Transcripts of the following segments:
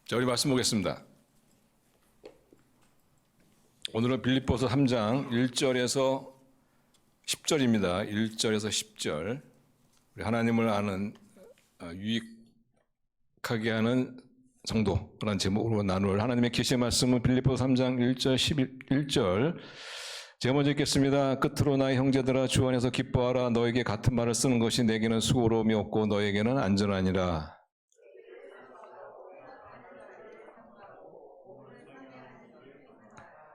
자, 우리 말씀 보겠습니다. 오늘은 빌립보서 3장 1절에서 10절입니다. 1절에서 10절. 우리 하나님을 아는 유익하게 하는 성도라는 제목으로 나눌 하나님의 계시의 말씀은 빌립보서 3장 1절 11절. 제가 먼저 읽겠습니다. 끝으로 나의 형제들아 주 안에서 기뻐하라. 너에게 같은 말을 쓰는 것이 내게는 수고로움이 없고 너에게는 안전하니라.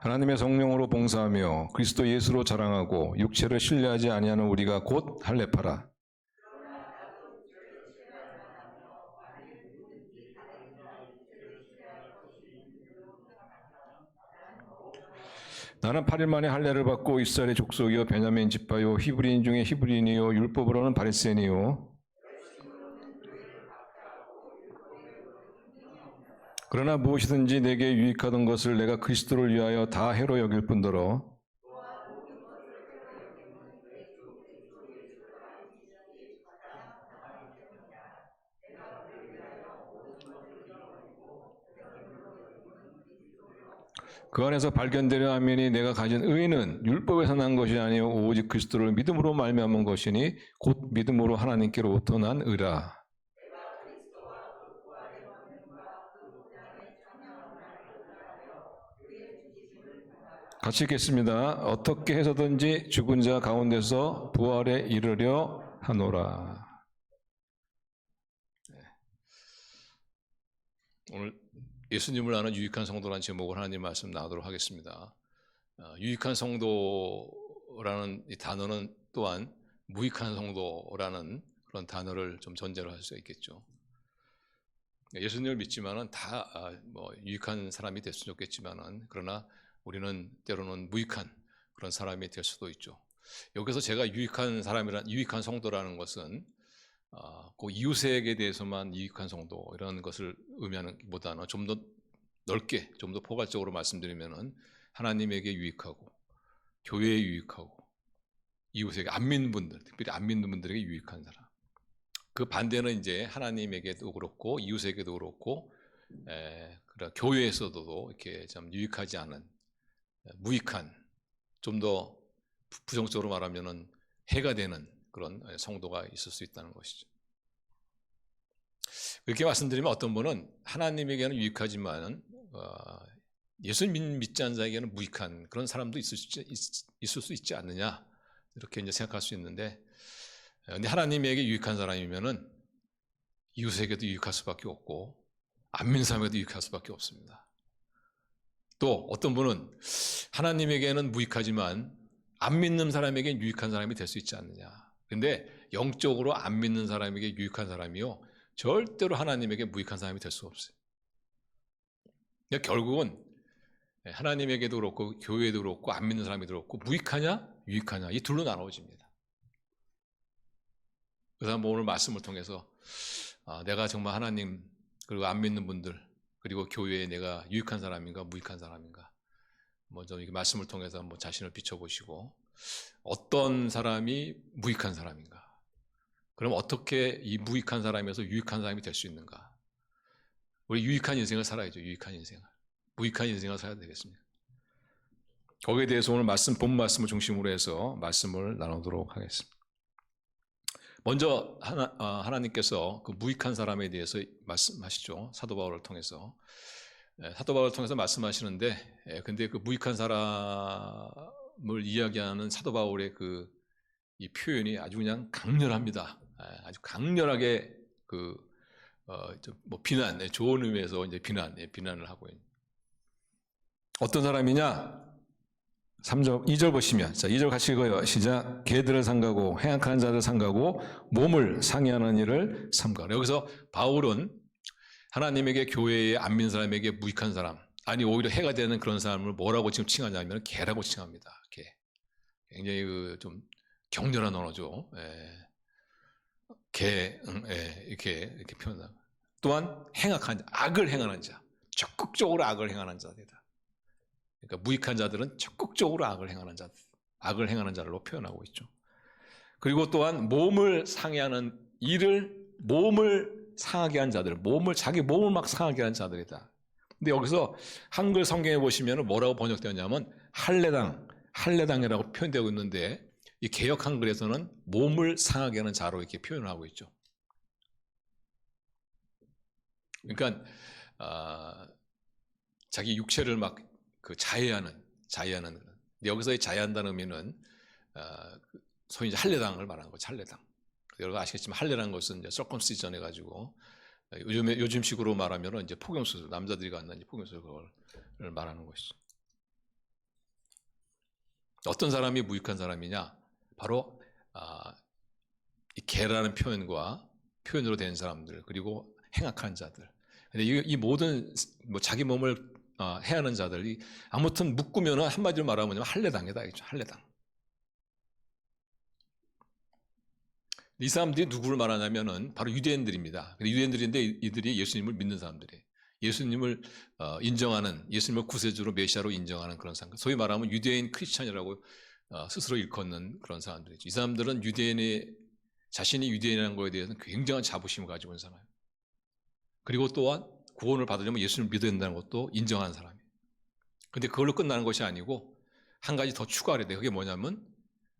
하나님의 성령으로 봉사하며 그리스도 예수로 자랑하고 육체를 신뢰하지 아니하는 우리가 곧 할례파라. 나는 8일 만에 할례를 받고 이스라엘의 족속이요 베냐민 지파요 히브리인 중에 히브리인이요 율법으로는 바리새인이요 그러나 무엇이든지 내게 유익하던 것을 내가 그리스도를 위하여 다 해로 여길 뿐더러 그 안에서 발견되려 하면이 내가 가진 의는 율법에서 난 것이 아니요 오직 그리스도를 믿음으로 말미암은 것이니 곧 믿음으로 하나님께로부터 난 의라. 같이 읽겠습니다. 어떻게 해서든지 죽은 자 가운데서 부활에 이르려 하노라. 오늘 예수님을 아는 유익한 성도라는 제목을 하나님 말씀 나누도록 하겠습니다. 유익한 성도라는 이 단어는 또한 무익한 성도라는 그런 단어를 좀 전제로 할 수 있겠죠. 예수님을 믿지만은 다 유익한 사람이 될 수는 없겠지만은 그러나 우리는 때로는 무익한 그런 사람이 될 수도 있죠. 여기서 제가 유익한 성도라는 것은 그 이웃에게 대해서만 유익한 성도 이런 것을 의미하는 보다는 좀 더 넓게, 좀 더 포괄적으로 말씀드리면은 하나님에게 유익하고 교회에 유익하고 이웃에게 안 믿는 분들, 특별히 안 믿는 분들에게 유익한 사람. 그 반대는 이제 하나님에게도 그렇고 이웃에게도 그렇고 교회에서도 이렇게 좀 유익하지 않은 무익한, 좀 더 부정적으로 말하면은 해가 되는 그런 성도가 있을 수 있다는 것이죠. 이렇게 말씀드리면 어떤 분은 하나님에게는 유익하지만 예수님 믿지 않는 자에게는 무익한 그런 사람도 있을 수 있지 않느냐 이렇게 이제 생각할 수 있는데, 근데 하나님에게 유익한 사람이면은 이웃에게도 유익할 수밖에 없고 안 믿는 사람에게도 유익할 수밖에 없습니다. 또 어떤 분은 하나님에게는 무익하지만 안 믿는 사람에게 유익한 사람이 될 수 있지 않느냐. 근데 영적으로 안 믿는 사람에게 유익한 사람이요 절대로 하나님에게 무익한 사람이 될 수 없어요. 그러니까 결국은 하나님에게도 그렇고 교회에도 그렇고 안 믿는 사람에도 그렇고 무익하냐 유익하냐 이 둘로 나눠집니다. 그래서 오늘 말씀을 통해서 내가 정말 하나님 그리고 안 믿는 분들 그리고 교회에 내가 유익한 사람인가 무익한 사람인가 먼저 이 말씀을 통해서 한번 자신을 비춰보시고 어떤 사람이 무익한 사람인가, 그럼 어떻게 이 무익한 사람에서 유익한 사람이 될 수 있는가. 우리 유익한 인생을 살아야죠. 유익한 인생을. 무익한 인생을 살아야 되겠습니다. 거기에 대해서 오늘 본 말씀을 중심으로 해서 말씀을 나누도록 하겠습니다. 먼저 하나님께서 그 무익한 사람에 대해서 말씀하시죠. 사도 바울을 통해서. 사도 바울을 통해서 말씀하시는데, 근데 그 무익한 사람을 이야기하는 사도 바울의 이 표현이 아주 그냥 강렬합니다. 아주 강렬하게 비난, 좋은 의미에서 이제 비난을 하고 있는. 어떤 사람이냐? 3절, 2절 보시면, 자, 2절 같이 읽어요. 시작. 개들을 삼가고 행악한 자를 삼가고 몸을 상해하는 일을 삼가라. 여기서 바울은 하나님에게 교회에 안 믿는 사람에게 무익한 사람, 아니 오히려 해가 되는 그런 사람을 뭐라고 지금 칭하냐면 개라고 칭합니다. 개. 굉장히 좀 격렬한 언어죠. 이렇게 표현합니다. 또한 악을 행하는 자, 적극적으로 악을 행하는 자들이다. 그러니까 무익한 자들은 적극적으로 악을 행하는 자들로 표현하고 있죠. 그리고 또한 몸을 상해하는 일을 몸을 상하게 한 자들, 자기 몸을 막 상하게 한 자들이다. 근데 여기서 한글 성경에 보시면 뭐라고 번역되었냐면 할례당이라고 표현되고 있는데, 이 개역 한글에서는 몸을 상하게 하는 자로 이렇게 표현하고 있죠. 그러니까 자기 육체를 막 자해하는. 근데 여기서의 자해한다는 의미는 소위 이제 할례당을 말하는 거죠. 할례당. 여러분 아시겠지만 할례라는 것은 이제 서컴시전 해가지고 요즘식으로 말하면 이제 포경수술, 남자들이 갖는 이제 포경수술 그걸 말하는 것이죠. 어떤 사람이 무익한 사람이냐? 바로 이 개라는 표현으로 된 사람들, 그리고 행악한 자들. 근데 이 모든 자기 몸을 해하는 자들이 아무튼 묶으면은 한마디로 말하면 할례당이다, 이죠. 할례당. 이 사람들이 누구를 말하냐면은 바로 유대인들입니다. 유대인들인데 이들이 예수님을 믿는 사람들이에요. 예수님을 인정하는, 예수님을 구세주로 메시아로 인정하는 그런 사람. 소위 말하면 유대인 크리스찬이라고 스스로 일컫는 그런 사람들이죠. 이 사람들은 자신이 유대인이라는 것에 대해서는 굉장한 자부심을 가지고 있는 사람이에요. 그리고 또한 구원을 받으려면 예수님을 믿어야 된다는 것도 인정하는 사람이에요. 근데 그걸로 끝나는 것이 아니고 한 가지 더 추가를 해야 돼요. 그게 뭐냐면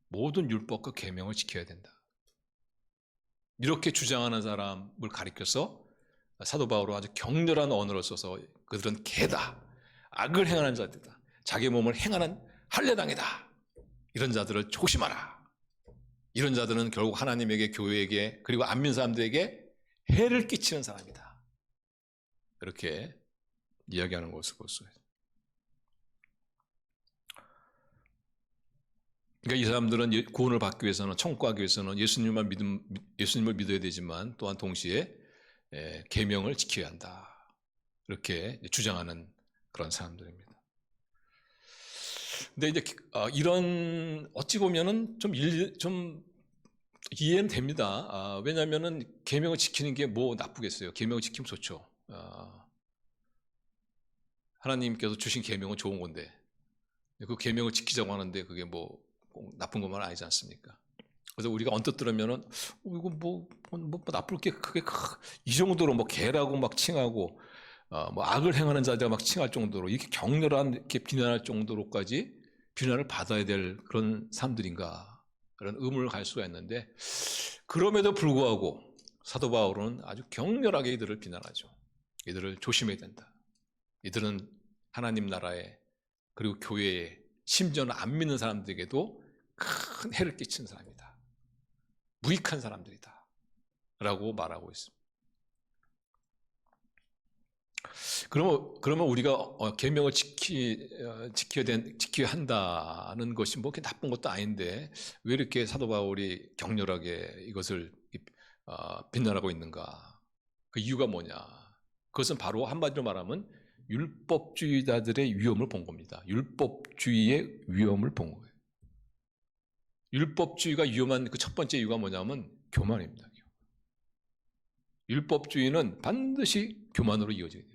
모든 율법과 계명을 지켜야 된다. 이렇게 주장하는 사람을 가리켜서 사도 바울은 아주 격렬한 언어를 써서 그들은 개다, 악을 행하는 자들이다, 자기 몸을 행하는 할례당이다, 이런 자들을 조심하라. 이런 자들은 결국 하나님에게, 교회에게, 그리고 안 믿는 사람들에게 해를 끼치는 사람이다. 이렇게 이야기하는 것을 볼 수 있어요. 그러니까 이 사람들은 구원을 받기 위해서는, 천국하기 위해서는 예수님을 믿어야 되지만 또한 동시에 계명을 지켜야 한다. 이렇게 주장하는 그런 사람들입니다. 근데 이제 이런 어찌 보면은 좀 이해는 됩니다. 왜냐하면은 계명을 지키는 게 뭐 나쁘겠어요. 계명을 지키면 좋죠. 하나님께서 주신 계명은 좋은 건데 그 계명을 지키자고 하는데 그게 뭐 꼭 나쁜 것만 아니지 않습니까? 그래서 우리가 언뜻 들으면은 이거 뭐 나쁠 게 크게 이 정도로 뭐 개라고 막 칭하고 뭐 악을 행하는 자들 막 칭할 정도로 이렇게 격렬한 이렇게 비난할 정도로까지 비난을 받아야 될 그런 사람들인가, 그런 의문을 갈 수가 있는데, 그럼에도 불구하고 사도 바울은 아주 격렬하게 이들을 비난하죠. 이들을 조심해야 된다. 이들은 하나님 나라에, 그리고 교회에, 심지어는 안 믿는 사람들에게도 큰 해를 끼치는 사람이다. 무익한 사람들이다. 라고 말하고 있습니다. 그러면 우리가 계명을 지켜야 한다는 것이 뭐 그렇게 나쁜 것도 아닌데 왜 이렇게 사도 바울이 격렬하게 이것을 비난하고 있는가? 그 이유가 뭐냐? 그것은 바로 한마디로 말하면 율법주의자들의 위험을 본 겁니다. 율법주의의 위험을 본 거예요. 율법주의가 위험한 그 첫 번째 이유가 뭐냐면 교만입니다. 율법주의는 반드시 교만으로 이어져야 돼요.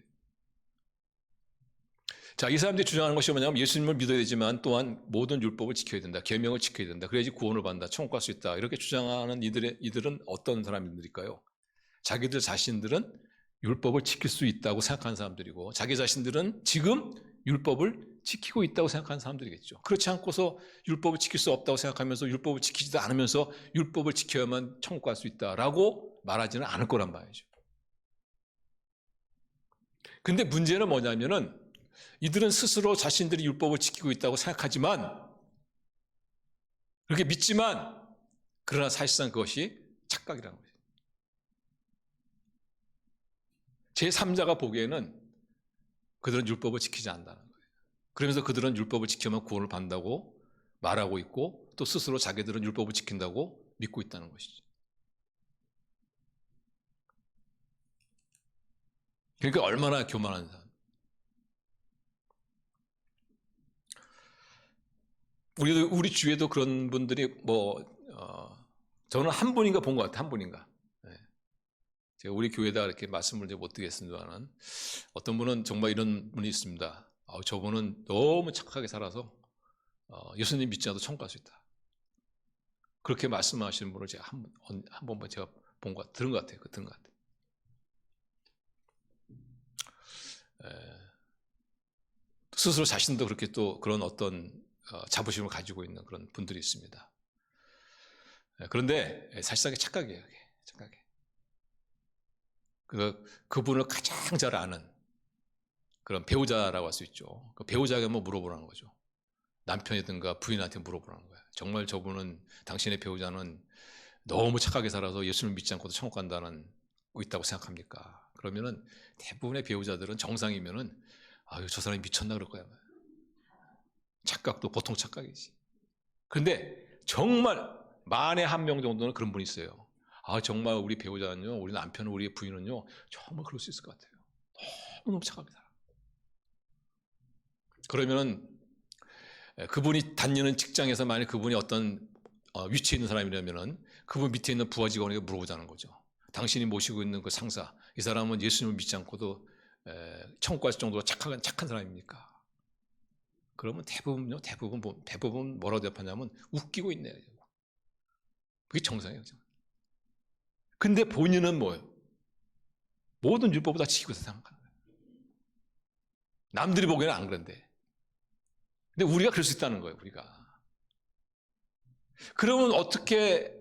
자, 이 사람들이 주장하는 것이 뭐냐면 예수님을 믿어야 되지만 또한 모든 율법을 지켜야 된다. 계명을 지켜야 된다. 그래야지 구원을 받는다. 천국 갈 수 있다. 이렇게 주장하는 이들은 어떤 사람들일까요? 자기들 자신들은 율법을 지킬 수 있다고 생각하는 사람들이고 자기 자신들은 지금 율법을 지키고 있다고 생각하는 사람들이겠죠. 그렇지 않고서 율법을 지킬 수 없다고 생각하면서 율법을 지키지도 않으면서 율법을 지켜야만 천국 갈 수 있다라고 말하지는 않을 거란 말이죠. 근데 문제는 뭐냐면은 이들은 스스로 자신들이 율법을 지키고 있다고 생각하지만, 그렇게 믿지만, 그러나 사실상 그것이 착각이라는 거예요. 제3자가 보기에는 그들은 율법을 지키지 않는다는 거예요. 그러면서 그들은 율법을 지키면 구원을 받는다고 말하고 있고 또 스스로 자기들은 율법을 지킨다고 믿고 있다는 것이죠. 그러니까 얼마나 교만한 사람. 우리 주위에도 그런 분들이 저는 한 분인가 본 것 같아요. 한 분인가. 네. 제가 우리 교회에다 이렇게 말씀을 못 드리겠습니다만 어떤 분은 정말 이런 분이 있습니다. 저분은 너무 착하게 살아서 예수님 믿지 않아도 천국 갈 수 있다. 그렇게 말씀하시는 분을 제가 한 번만 제가 들은 것 같아요. 스스로 자신도 그렇게 또 그런 어떤 자부심을 가지고 있는 그런 분들이 있습니다. 그런데 사실상의 착각이에요. 착각이에요. 그분을 가장 잘 아는 그런 배우자라고 할 수 있죠. 그 배우자에게 한번 물어보라는 거죠. 남편이든가 부인한테 물어보라는 거예요. 정말 저분은, 당신의 배우자는 너무 착하게 살아서 예수를 믿지 않고도 천국 간다는 거 있다고 생각합니까? 그러면은 대부분의 배우자들은 정상이면은 아유, 저 사람이 미쳤나 그럴 거야. 착각도 보통 착각이지. 근데 정말 만에 한 명 정도는 그런 분이 있어요. 아, 정말 우리 배우자는요, 우리 남편은, 우리 부인은요, 정말 그럴 수 있을 것 같아요. 너무 착하게 살아. 그러면은 그분이 다니는 직장에서 만약 그분이 어떤 위치에 있는 사람이라면은 그분 밑에 있는 부하 직원에게 물어보자는 거죠. 당신이 모시고 있는 그 상사, 이 사람은 예수님을 믿지 않고도 천국 갈 정도로 착한 사람입니까? 그러면 대부분 뭐라고 대답하냐면 웃기고 있네요. 그게 정상이에요. 근데 본인은 뭐예요? 모든 율법을 다 지키고 생각하는 거예요. 남들이 보기에는 안 그런데. 근데 우리가 그럴 수 있다는 거예요, 우리가. 그러면 어떻게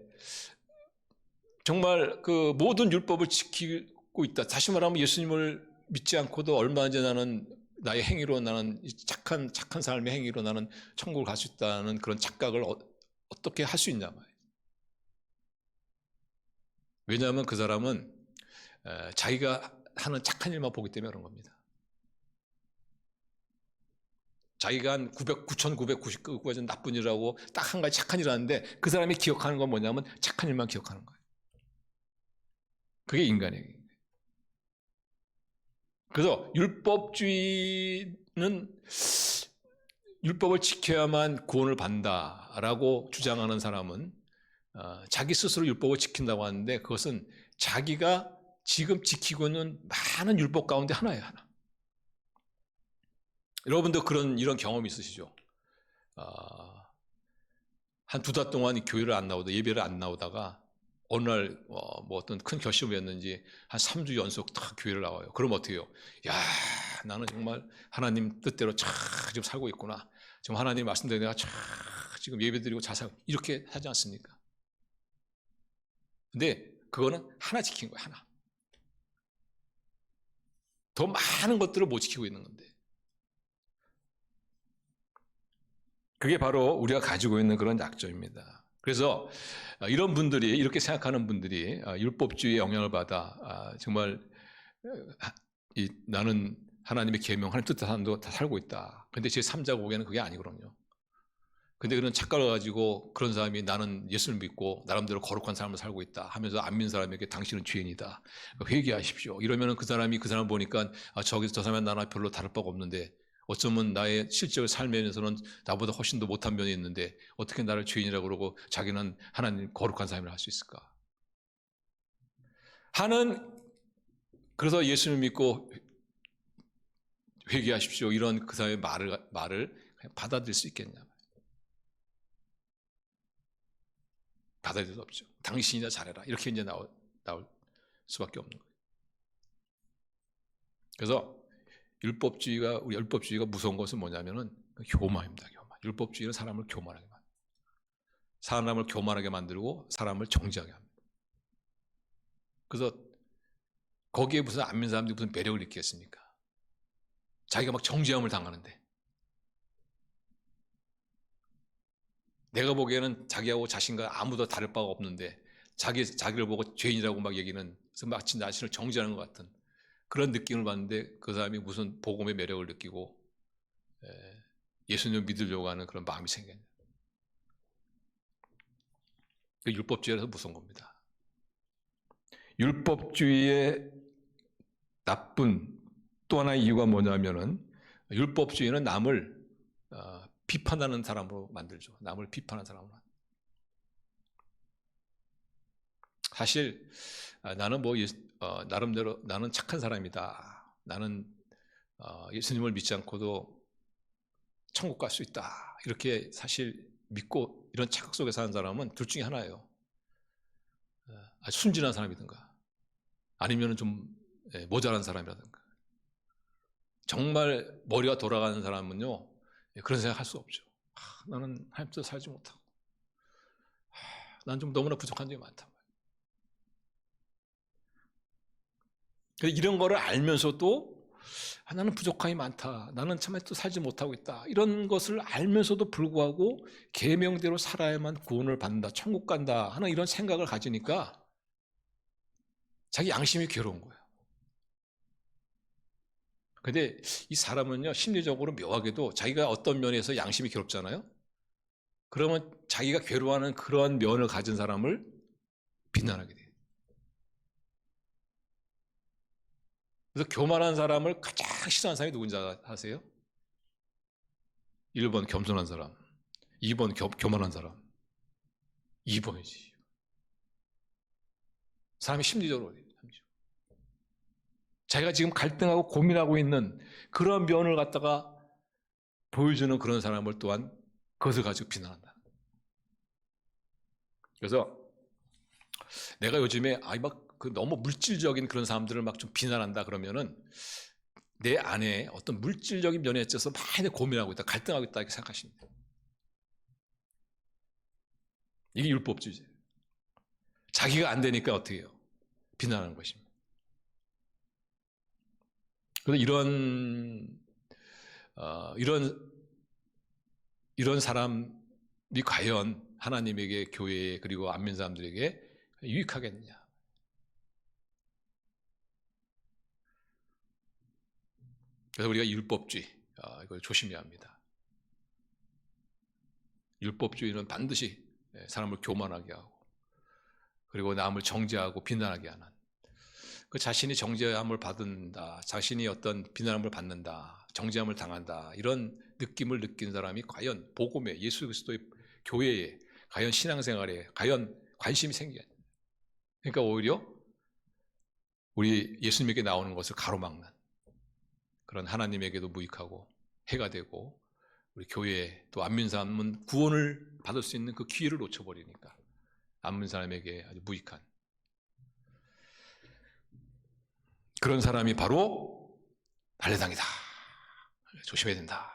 정말 그 모든 율법을 지키고 있다. 다시 말하면 예수님을 믿지 않고도 얼마 전에 나는 나의 행위로, 나는 착한 삶의 행위로 나는 천국을 갈 수 있다는 그런 착각을 어떻게 할 수 있냐 말이에요. 왜냐하면 그 사람은 자기가 하는 착한 일만 보기 때문에 그런 겁니다. 자기가 한 9,999가지 나쁜 일하고 딱 한 가지 착한 일 하는데 그 사람이 기억하는 건 뭐냐면 착한 일만 기억하는 거예요. 그게 인간이에요. 그래서 율법주의는 율법을 지켜야만 구원을 받는다라고 주장하는 사람은 자기 스스로 율법을 지킨다고 하는데 그것은 자기가 지금 지키고 있는 많은 율법 가운데 하나예요, 하나. 여러분도 이런 경험이 있으시죠? 한 2달 동안 예배를 안 나오다가 어느 날 뭐 어떤 큰 결심을 했는지 한 3주 연속 딱 교회를 나와요. 그럼 어떻게 해요? 야, 나는 정말 하나님 뜻대로 참 지금 살고 있구나. 지금 하나님 말씀대로 내가 참 지금 예배드리고 잘 살고 이렇게 하지 않습니까? 근데 그거는 하나 지킨 거야, 하나. 더 많은 것들을 못 지키고 있는 건데. 그게 바로 우리가 가지고 있는 그런 약점입니다. 그래서 이런 분들이, 이렇게 생각하는 분들이 율법주의의 영향을 받아 정말 나는 하나님의 계명, 하나님 뜻대로 사는 다 살고 있다. 근데 제 3자 보기에는 그게 아니거든요. 근데 그런 착각을 가지고 그런 사람이 나는 예수를 믿고 나름대로 거룩한 삶을 살고 있다 하면서 안 믿는 사람에게 당신은 죄인이다, 회개하십시오, 이러면 그 사람을 보니까 저 사람은 나랑 별로 다를 바가 없는데 어쩌면 나의 실제 삶에서는 나보다 훨씬 더 못한 면이 있는데 어떻게 나를 죄인이라고 그러고 자기는 하나님 거룩한 삶을 할 수 있을까 하는, 그래서 예수를 믿고 회개하십시오 이런 그 사람의 말을 그냥 받아들일 수 있겠냐. 받아들일 수 없죠. 당신이나 잘해라 이렇게 이제 나올 수밖에 없는 거예요. 그래서 우리 율법주의가 무서운 것은 뭐냐면은 교만입니다. 교만. 율법주의는 사람을 교만하게 만들고 사람을 정죄하게 합니다. 그래서 거기에 무슨 안 믿는 사람들이 무슨 매력을 느끼겠습니까? 자기가 막 정죄함을 당하는데, 내가 보기에는 자기하고 자신과 아무도 다를 바가 없는데 자기를 보고 죄인이라고 막 얘기는, 마치 자신을 정죄하는 것 같은 그런 느낌을 받는데 그 사람이 무슨 복음의 매력을 느끼고 예수님을 믿으려고 하는 그런 마음이 생겨요. 그 율법주의라서 무서운 겁니다. 율법주의의 나쁜 또 하나의 이유가 뭐냐면은 율법주의는 남을 비판하는 사람으로 만들죠. 남을 비판하는 사람으로. 사실 나는 나름대로 나는 착한 사람이다. 나는 예수님을 믿지 않고도 천국 갈 수 있다. 이렇게 사실 믿고 이런 착각 속에 사는 사람은 둘 중에 하나예요. 아주 순진한 사람이든가 아니면 좀 모자란 사람이라든가. 정말 머리가 돌아가는 사람은요, 그런 생각 할 수 없죠. 나는 하나님 뜻 살지 못하고, 난 좀 너무나 부족한 점이 많단 말이에요. 이런 거를 알면서도 나는 부족함이 많다, 나는 참 또 살지 못하고 있다, 이런 것을 알면서도 불구하고 계명대로 살아야만 구원을 받는다, 천국 간다 하는 이런 생각을 가지니까 자기 양심이 괴로운 거예요. 근데 이 사람은요, 심리적으로 묘하게도 자기가 어떤 면에서 양심이 괴롭잖아요. 그러면 자기가 괴로워하는 그런 면을 가진 사람을 비난하게 돼요. 그래서 교만한 사람을 가장 싫어하는 사람이 누군지 아세요? 1번 겸손한 사람, 2번 교만한 사람, 2번이지. 사람이 심리적으로 자기가 지금 갈등하고 고민하고 있는 그런 면을 갖다가 보여주는 그런 사람을 또한 그것을 가지고 비난한다. 그래서 내가 요즘에 너무 물질적인 그런 사람들을 막 좀 비난한다 그러면은 내 안에 어떤 물질적인 면에 있어서 많이 고민하고 있다, 갈등하고 있다 이렇게 생각하십니다. 이게 율법주의죠. 자기가 안 되니까 어떻게 해요? 비난하는 것입니다. 그래서 이런 사람이 과연 하나님에게, 교회에, 그리고 안 믿는 사람들에게 유익하겠느냐? 그래서 우리가 율법주의, 이걸 조심해야 합니다. 율법주의는 반드시 사람을 교만하게 하고, 그리고 남을 정죄하고 비난하게 하는, 그 자신이 정죄함을 받는다, 자신이 어떤 비난함을 받는다, 정죄함을 당한다, 이런 느낌을 느낀 사람이 과연 복음에, 예수 그리스도의 교회에, 과연 신앙생활에 과연 관심이 생겨야 돼요. 그러니까 오히려 우리 예수님에게 나오는 것을 가로막는 그런, 하나님에게도 무익하고 해가 되고, 우리 교회에 또 안 믿는 사람은 구원을 받을 수 있는 그 기회를 놓쳐버리니까 안 믿는 사람에게 아주 무익한 그런 사람이 바로 할례당이다. 조심해야 된다.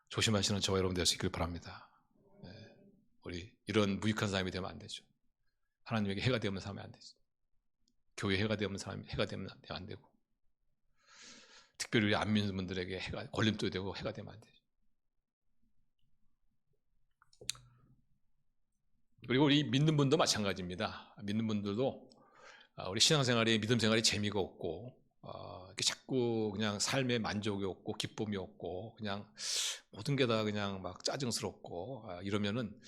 조심하시는 저와 여러분 될 수 있길 바랍니다. 우리 이런 무익한 사람이 되면 안 되죠. 하나님에게 해가 되면 사람이 안 되죠. 교회 해가 되면 사람이 해가 되면 안 되고, 특별히 우리 안 믿는 분들에게 해가 걸림돌이 되고 해가 되면 안 되죠. 그리고 우리 믿는 분도 마찬가지입니다. 믿는 분들도 우리 신앙생활이, 믿음 생활이 재미가 없고, 이렇게 자꾸 그냥 삶에 만족이 없고 기쁨이 없고 그냥 모든 게 다 그냥 막 짜증스럽고 이러면은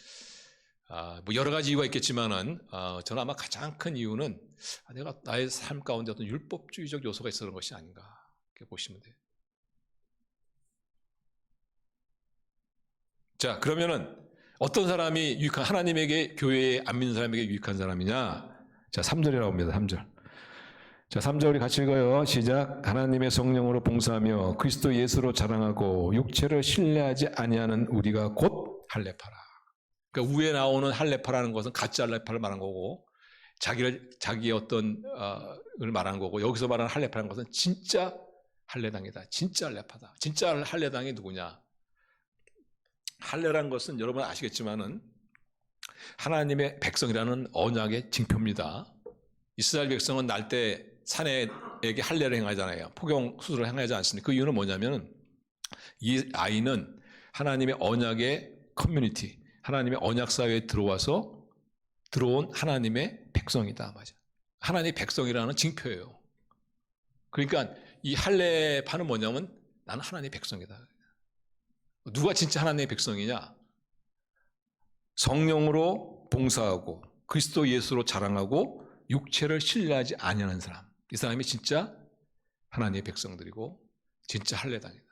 뭐 여러 가지 이유가 있겠지만은 저는 아마 가장 큰 이유는 내가 나의 삶 가운데 어떤 율법주의적 요소가 있었던 것이 아닌가 이렇게 보시면 돼요. 자, 그러면은 어떤 사람이 유익한, 하나님에게, 교회에 안 믿는 사람에게 유익한 사람이냐? 자, 3절이라고 합니다. 3절. 자, 3절 우리 같이 읽어요. 시작. 하나님의 성령으로 봉사하며 그리스도 예수로 자랑하고 육체를 신뢰하지 아니하는 우리가 곧 할례파라. 그러니까 위에 나오는 할례파라는 것은 가짜 할례파를 말한 거고, 자기의 어떤 을 말하는 거고, 여기서 말하는 할례파라는 것은 진짜 할례당이다. 진짜 할례파다. 진짜 할례당이 누구냐? 할례라는 것은 여러분 아시겠지만은 하나님의 백성이라는 언약의 징표입니다. 이스라엘 백성은 날 때 사내에게 할례를 행하잖아요. 포경 수술을 행하지 않습니까? 그 이유는 뭐냐면 이 아이는 하나님의 언약의 커뮤니티, 하나님의 언약 사회에 들어온 하나님의 백성이다. 맞아. 하나님의 백성이라는 징표예요. 그러니까 이 할례파는 뭐냐면 나는 하나님의 백성이다. 누가 진짜 하나님의 백성이냐? 성령으로 봉사하고 그리스도 예수로 자랑하고 육체를 신뢰하지 아니하는 사람, 이 사람이 진짜 하나님의 백성들이고 진짜 할례당이다.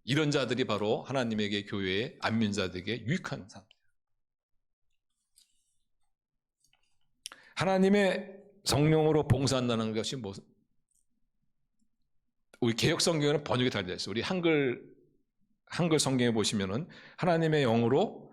이런 자들이 바로 하나님에게, 교회에, 안 믿는 자들에게 유익한 사람들. 하나님의 성령으로 봉사한다는 것이 우리 개역 성경에는 번역이 달려 있어요. 우리 한글 성경에 보시면은 하나님의 영으로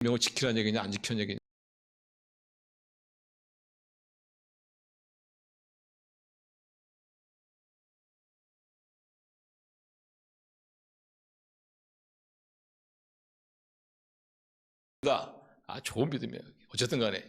명을 지키라는 얘기냐 안 지키라는 얘기냐. 좋은 믿음이에요. 어쨌든 간에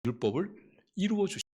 율법을 이루어 주시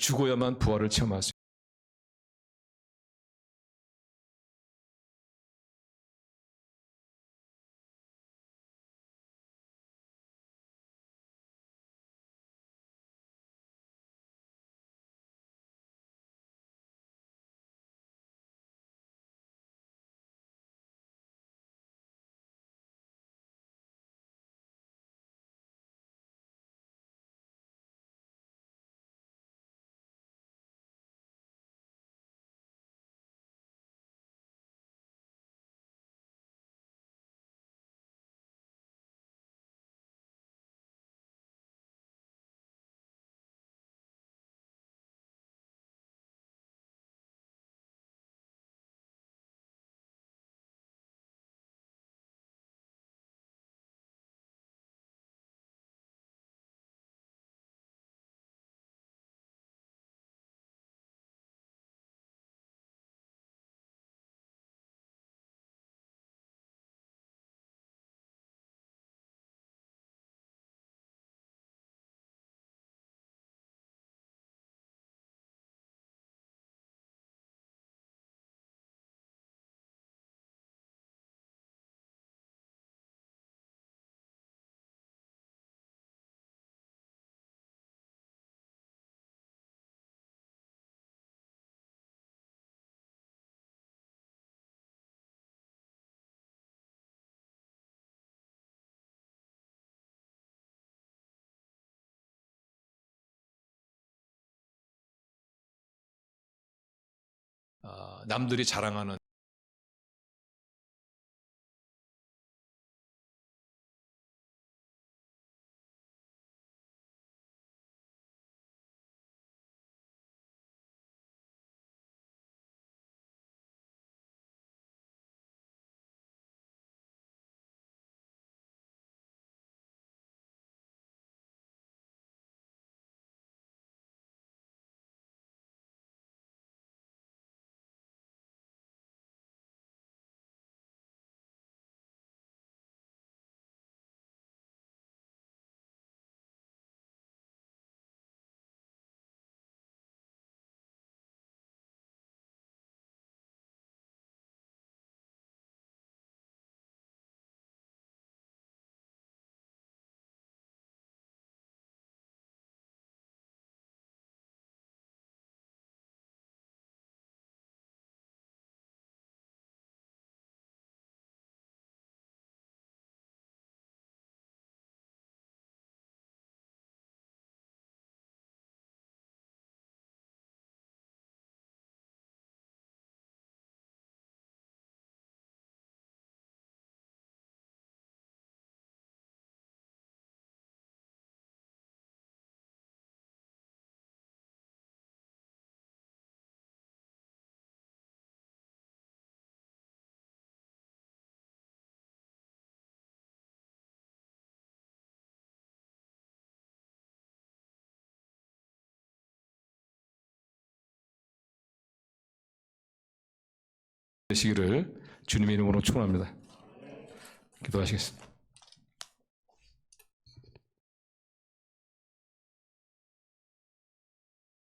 죽어야만 부활을 체험할 수 있습니다. 남들이 자랑하는 되시기를 주님의 이름으로 축원합니다. 기도하시겠습니다.